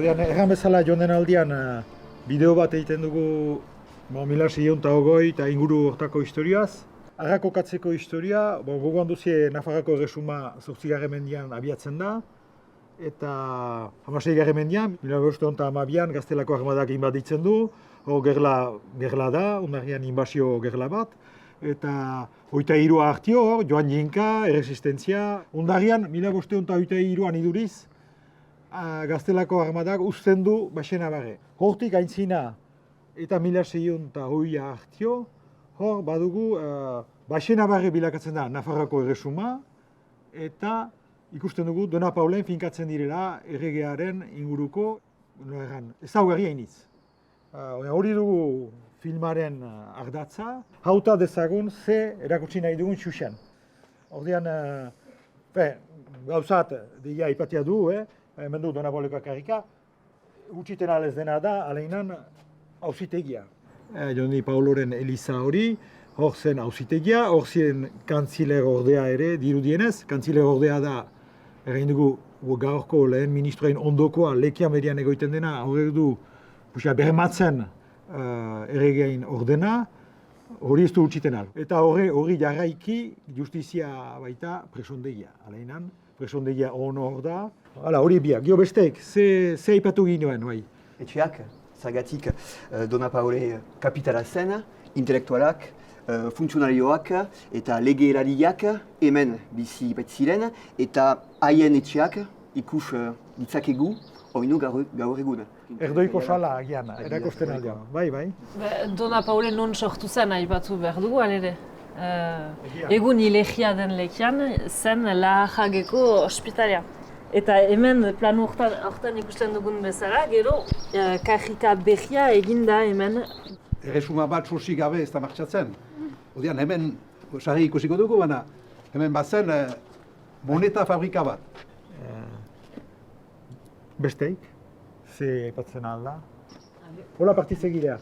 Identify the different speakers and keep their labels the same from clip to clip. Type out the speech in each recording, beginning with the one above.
Speaker 1: Ordean, erran bezala joan den aldian bideo bat egiten dugu 1620 eta inguru hortako historiaz. Arrako katzeko historia, gogoan duzie Nafarroko erresuma 8. mendian abiatzen da. Eta 16. mendian, 1512an Gaztelako armadak inbaditzen du. Hor gerla da, ondarrian inbazio gerla bat. Eta 23 hartio hor, joan jinka, erresistentzia. Ondarrian, 1523an iduriz, Gaztelako armadak uzten du Baxenabarre. Hortik aintzina eta 1620 hartio, hor badugu Baxenabarre bilakatzen da Nafarroko erresuma, eta ikusten dugu Dona Paulen finkatzen direla erregearen inguruko ezaugarri hainitz. Hori dugu filmaren ardatza, hauta dezagun ze erakutsi nahi dugun xuxen. Ordean, gauzat, deia ipatia du, hemen du Dona Pauleko karrika, gutxiten alez dena da, aleinan auzitegia. Dona Pauloren eliza hori, hor zen auzitegia, hor zen kantziler ordea ere, dirudienez. Kantziler ordea da, egin dugu gaurko lehen ministroen ondokoa Lekia median egoiten dena, horrek du bermatzen erregein ordena, hori ez du utxiten al. Eta hori jarraiki justizia baita presondegia. Aleinan, presondegia hor da. Hala, hori biak. Gio besteek, ze aipatu ginoen, bai?
Speaker 2: Etxeak, zergatik Dona Paule kapitala zen, intelektualak, funtzionarioak eta legerariak hemen bizi baitziren, eta haien etxeak ikus ditzakegu oinu gaur egun.
Speaker 1: Erdoiko sala agian, erakosten aldea. Bai.
Speaker 3: Dona Paule non sortu zen aipatu behar dugu, alere. Egun ilegia den lekian zen Lahageko ospitalia. Eta hemen planu hortan ikusten dugun bezala, gero karrika behia eginda hemen.
Speaker 4: Erresuma bat sosik gabe ez da martxatzen. Odean hemen, sarri ikusiko dugu, baina hemen bazen moneta fabrika bat.
Speaker 1: Besteik, ze aipatzen alda. Hola partizegilea.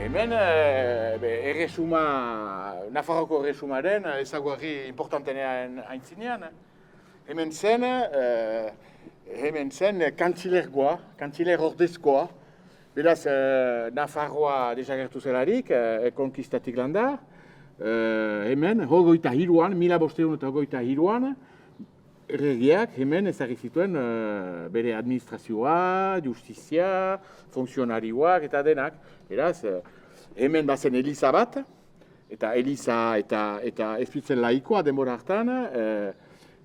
Speaker 5: Hemen, Nafarroko erresumaren ezaguarri importantenean aintzinean. Hemen zen kantziler ordezkoa. Beraz, Nafarroa desagertu zelarik, konkistatik landa. Hemen, 1523an, erregeak hemen ezagri zituen bere administrazioa, justizia, funtzionarioak eta denak. Beraz, hemen bazen eliza bat, eta eliza eta ezpitzen laikoa denbora hartan.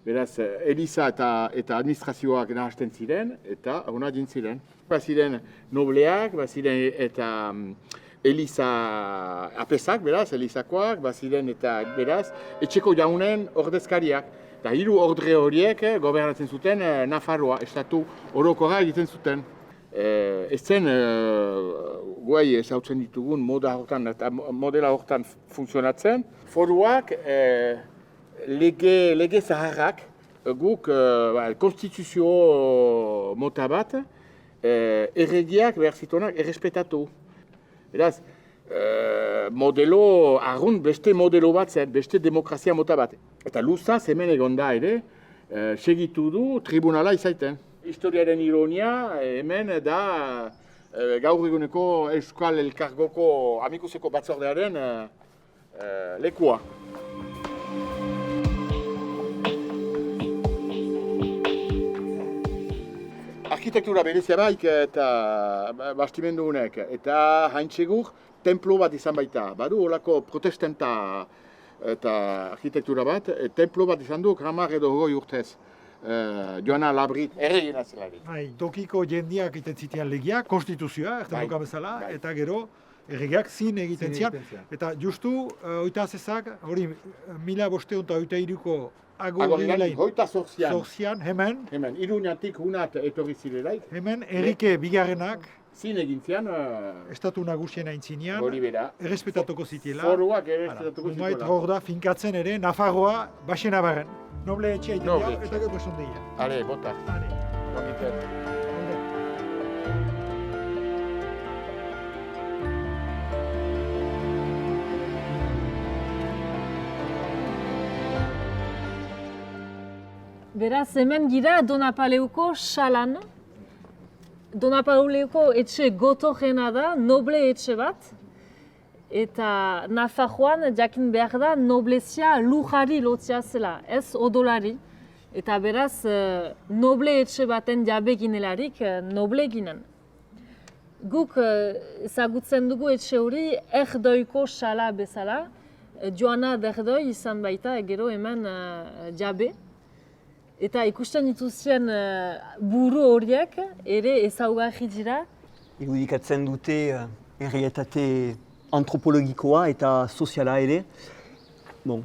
Speaker 5: Beraz, eliza eta administrazioak nahazten ziren, eta hona ziren. Baziren nobleak, baziren eta eliza apesak, beraz, elizakoak, baziren eta beraz, etxeko jaunen ordezkariak. Eta hiru ordre horiek gobernatzen zuten Nafarroa, estatu orokorra egiten zuten. Ez zen guai ezautzen ditugun modela hortan funtzionatzen. Foruak lege zaharrak guk konstituzio mota bat erregiak behar zituenak errespetatu. Beraz, modelo arrunt beste modelo bat zen, beste demokrazia mota bat. Eta luzaz hemen egon da ere, segitu du tribunala izaiten. Historiaren ironia hemen da gaur eguneko Euskal Elkargoko amikuseko batzordearen lekua. Arkitektura berezia baik eta bastimendu honek, eta haintsegur templo bat izan baita. Badu holako protestanta eta arkitektura bat, templo bat izan du Kramar edo 20 urtez. Joana Labrit erregina zelarik.
Speaker 1: Tokiko jendiak egiten zitean legiak, konstituzioa, erten duka bezala, eta gero erregeak zin egiten zian. Eta justu, oita azezak, hori 1523ko Agorrilain.
Speaker 5: Hoita zorzian.
Speaker 1: Zorzian, hemen,
Speaker 5: Hemen, Iruñatik hunat etorri zirelaik.
Speaker 1: hemen Errike bigarrenak,
Speaker 5: Zin egin zian,
Speaker 1: estatu nagusien aintzinean,
Speaker 5: hori bera.
Speaker 1: errespetatuko zitiela.
Speaker 5: Foruak errespetatuko
Speaker 1: Numait
Speaker 5: zituela.
Speaker 1: hor da finkatzen ere, Nafarroa basena barren. Noble etxea iten
Speaker 5: Noble
Speaker 1: dira,
Speaker 5: etxea.
Speaker 1: eta gero esondeia.
Speaker 5: Ale, bota.
Speaker 1: Hale,
Speaker 5: Bakiten.
Speaker 1: haude.
Speaker 3: Beraz, hemen gira Donapaleuko salan. Donapaleuko etxe gotorrena da, noble etxe bat. Eta Nafarroan jakin behar da noblezia lujari lotzia zela, ez odolari. Eta beraz, noble etxe baten jabe ginelarik, noble ginen. Guk ezagutzen dugu etxe hori erdoiko sala bezala. Joana Derdoi izan baita gero hemen jabe. Eta ikusten dituzien buru horiek ere ezaugarri dira.
Speaker 2: Irudikatzen dute errealitate antropologikoa eta soziala ere. Bon,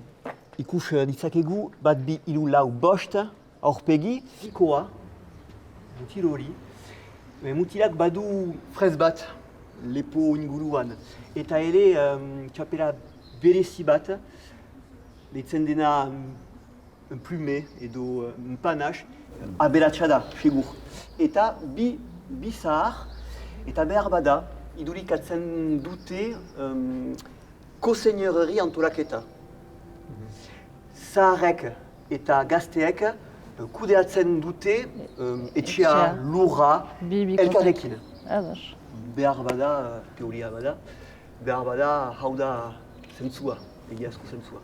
Speaker 2: ikus ditzakegu bat bi hiru lau bost aurpegi fikoa, mutil hori. Mutilak badu frez bat lepo inguruan. Eta ere txapela berezi bat, deitzen dena un plume edo un panache, aberatsa da, segur. Eta bi zahar, eta behar bada, idurikatzen dute koseigneurri antolaketa. Zaharrek eta gazteek kudeatzen dute etxea, lurra, elkarrekin. Behar bada, teoria bada, behar bada hau da zentzua, egiazko zentzua.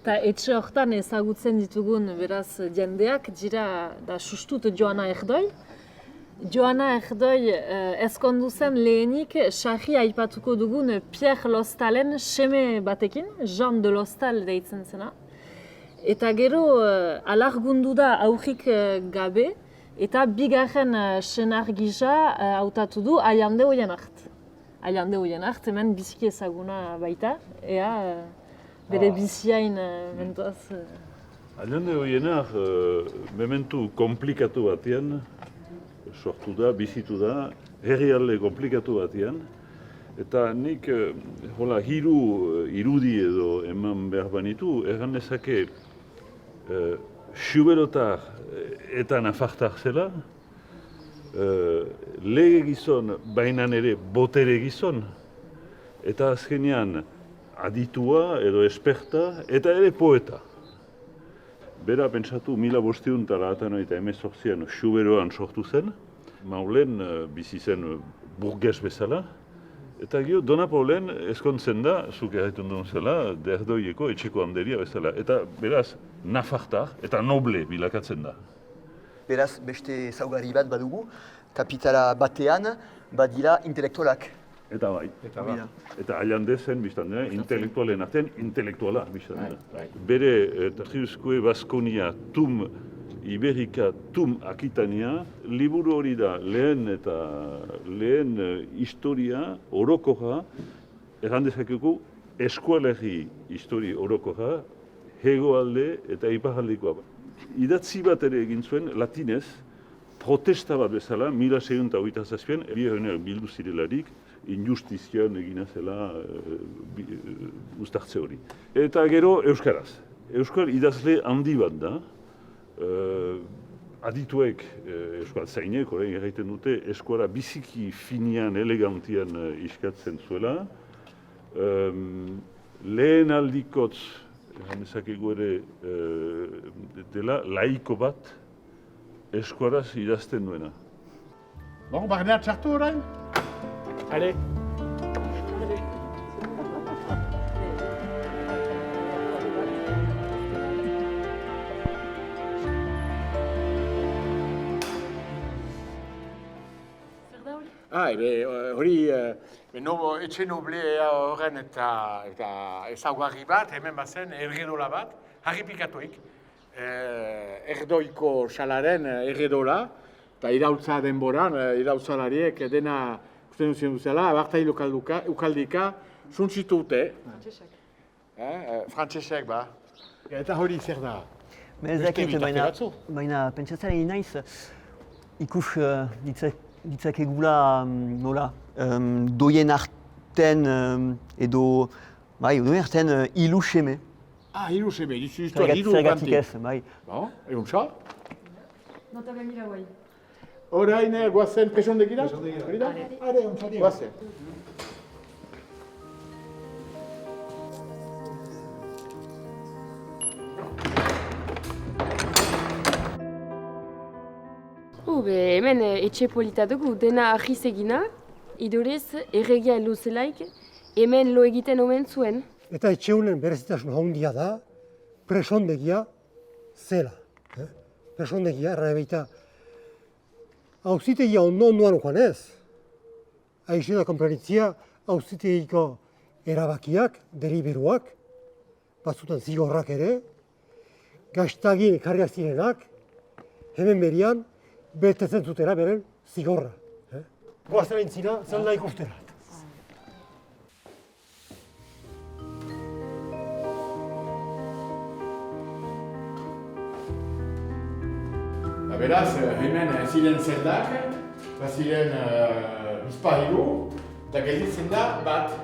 Speaker 3: Eta etxe hortan ezagutzen ditugun beraz jendeak dira da sustut Joana Erdoi. Joana Erdoi ezkondu zen lehenik sarri aipatuko dugun Pierre Lostalen seme batekin, Jean de Lostal deitzen zena. Eta gero alargundu da aurrik gabe eta bigarren senar gisa hautatu du Allende Oienart. Allende Oienart hemen biziki ezaguna baita, ea bere biziain mentuaz.
Speaker 6: Allende Oienar mementu komplikatu batean sortu da, bizitu da, herrialde komplikatu batean. Eta nik hola hiru irudi edo eman behar banitu, erran dezake xuberotar eta nafartar zela, lege gizon bainan ere botere gizon, eta azkenean aditua edo esperta eta ere poeta. Bera pentsatu 1598an Xuberoan sortu zen, Maulen bizi zen burges bezala, eta gero Donapaulen ezkontzen da, zuk erraiten duen zela, Derdoieko etxeko handeria bezala. Eta beraz, nafartar eta noble bilakatzen da.
Speaker 2: Beraz, beste ezaugarri bat badugu, kapitala batean badira intelektualak.
Speaker 6: Eta bai. Eta Allende zen, biztan dena, intelektualen artean, intelektuala, biztan dena. Bere Triuskue Baskonia, Tum Iberika, Tum Akitania, liburu hori da lehen historia orokorra, errandezakeko eskualerri histori orokorra, hegoalde eta iparaldekoa. Idatzi bat ere egin zuen, latinez, protesta bat bezala, 1627an, bildu zirelarik, injustizian egina zela uztartze hori. Eta gero euskaraz. Euskal idazle handi bat da. Adituek, euskal zainek, orain erraiten dute, eskuara biziki finian, elegantian iskatzen zuela. Lehen aldikotz, ezakegu ere, dela laiko bat eskuaraz idazten duena.
Speaker 5: Bon, barneat txartu orain? Allez. Hori etxe noblea horren eta ezaugarri bat, hemen bazen erredola bat, harripikatuik. Erdoiko salaren erredola, eta irautza denboran, irautzalariek dena usten duzien duzela, abartai ukaldika, suntzitu dute. Frantsesek ba.
Speaker 1: Eta hori zer da?
Speaker 2: Ez dakit, baina pentsatzen egin naiz, ikus ditzakegula nola, doien arten edo, bai, doien arten hilu seme.
Speaker 5: Hilu seme, hilu kante.
Speaker 2: Zergatik ez, bai.
Speaker 5: Egun sa?
Speaker 3: Nota behira guai.
Speaker 5: Orain guazen presondekira?
Speaker 4: Presondekira.
Speaker 1: Are, ontzari.
Speaker 5: Guazen.
Speaker 7: Hemen etxe polita dugu, dena ahiz egina, idurez erregia elo zelaik, hemen lo egiten omen zuen.
Speaker 8: Eta etxe honen berezitasun handia da, presondegia zela. Presondegia, errabeita, auzitegia ondoan joan ez. Aixo da konprenitzia, auzitegiko erabakiak, deliberuak, batzutan zigorrak ere, gaztagin ekarriak zirenak, hemen berian, betetzen zutera beren zigorra. Goazten aintzina, zelda ikustera.
Speaker 5: Beraz, hemen ziren zeldak, ziren bizpahiru, eta gelditzen da bat,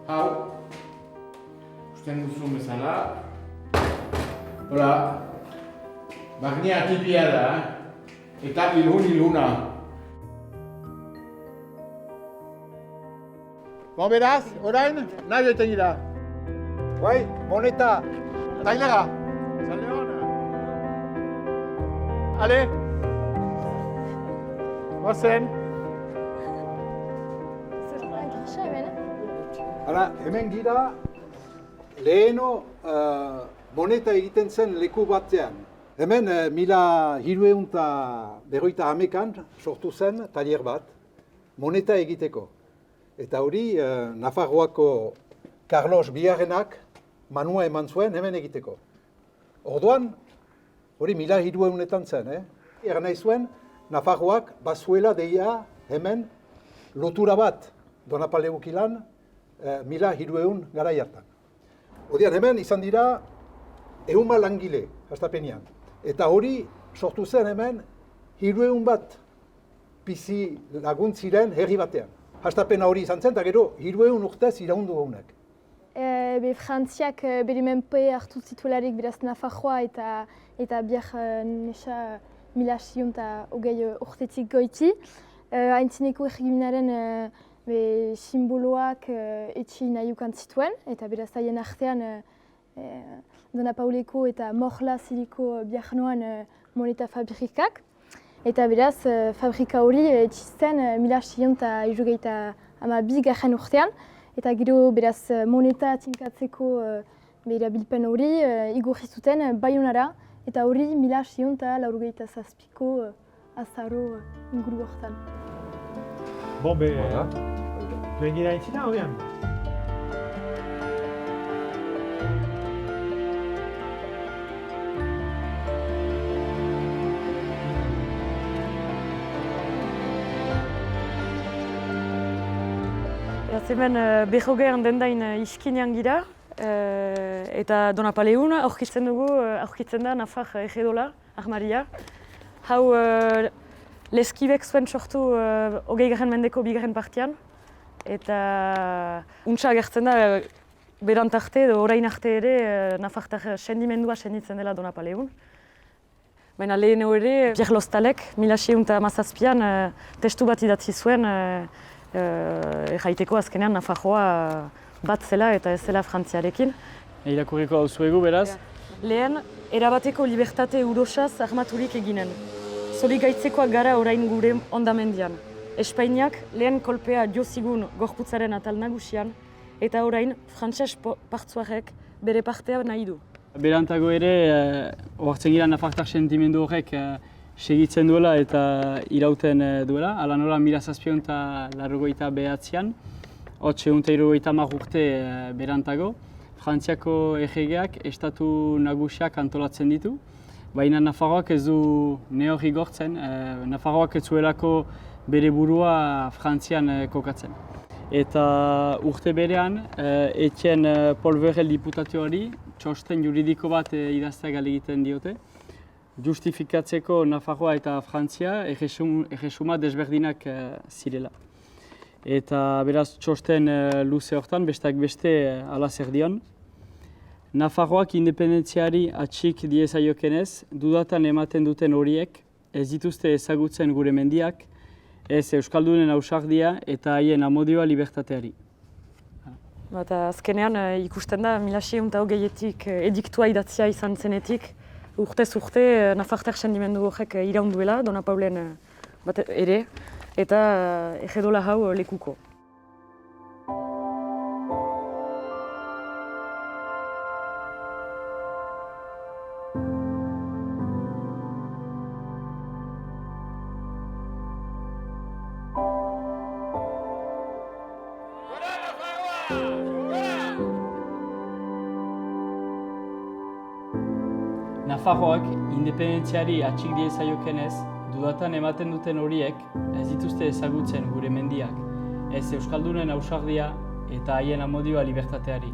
Speaker 5: hau, usten duzun bezala, hola, barnea tipia da, eta iluna. Beraz, orain, nahi eten gira.
Speaker 1: Bai, moneta.
Speaker 5: Tailega. Zalde hona. Ale. Gozen.
Speaker 4: Hala, hemen gira, leheno moneta egiten zen leku batean. Hemen, 1350an sortu zen tailer bat, moneta egiteko. Eta hori, Nafarroako Carlos Bigarrenak manua eman zuen hemen egiteko. Orduan, hori 1300etan zen, Egan nahi zuen, Nafarroak bazuela deia hemen lotura bat Donapaleukilan 1300 garai hartan. Orduan, hemen izan dira 100 langile, hastapenean. Eta hori sortu zen hemen 300 bat bizi laguntziren herri batean. Hastapena hori izan zen, eta gero 300 urtez iraundu honek.
Speaker 9: Frantziak bere menpe hartu zituelarik beraz Nafarroa eta biak nesa 1620 urtetik goiti. Aintzineko erregimenaren simboloak etxi nahi ukan zituen, eta beraz haien artean Dona Pauleko eta Morla ziliko biak noan moneta fabrikak. Eta beraz, fabrika hori etxizten 1672 garren urtean. Eta gero beraz moneta tinkatzeko erabilpen hori igorri zuten Baionara. Eta hori 1687ko azaro inguru hortan.
Speaker 1: Bon, lehen gira entzina, horian?
Speaker 3: Hemen berrogean dendain iskinean gira, eta Donapaleun aurkitzen da Nafar egedola, armaria. Hau leskibek zuen sortu 20. mendeko 2. partian, eta untsa agertzen da berant arte edo orain arte ere Nafartar sendimendua senditzen dela Donapaleun. Baina leheno ere, Pierre Lostalek, 1617an testu bat idatzi zuen, erraiteko azkenean Nafarroa bat zela eta ez zela Frantziarekin.
Speaker 10: Irakurriko hau zuegu beraz?
Speaker 3: Lehen, erabateko libertate urosaz armaturik eginen. Zori gaitzekoak gara orain gure ondamendian. Espainiak lehen kolpea jo zigun gorputzaren atal nagusian, eta orain frantses partzuarek bere partea nahi du.
Speaker 10: Berantago ere, ohartzen gira Nafartar sentimendu horrek segitzen duela eta irauten duela. Hala nola 1789an, 870 urte berantago, Frantziako erregeak estatu nagusiak antolatzen ditu. Baina Nafarroak ez du nehor igortzen, Nafarroak ez zuelako bere burua Frantzian kokatzen. Eta urte berean, Etienne Polverel diputatuari txosten juridiko bat idaztea egiten diote. Justifikatzeko Nafarroa eta Frantzia erresuma desberdinak zirela. Eta beraz txosten luze hortan, besteak beste ala zer dion. Nafarroak independentziari atxik diezaiokenez, dudatan ematen duten horiek ez dituzte ezagutzen gure mendiak, ez Euskaldunen ausardia eta haien amodioa libertateari.
Speaker 11: Eta azkenean ikusten da 1620etik ediktua idatzia izan zenetik, urtez urte Nafartar sendimendu horrek iraunduela, Dona Paulen bat ere, eta egedola hau lekuko.
Speaker 10: Nafarroak independentziari atxik diezaiokenez, dudatan ematen duten horiek ez dituzte ezagutzen gure mendiak, ez Euskaldunen ausardia eta haien amodioa libertateari.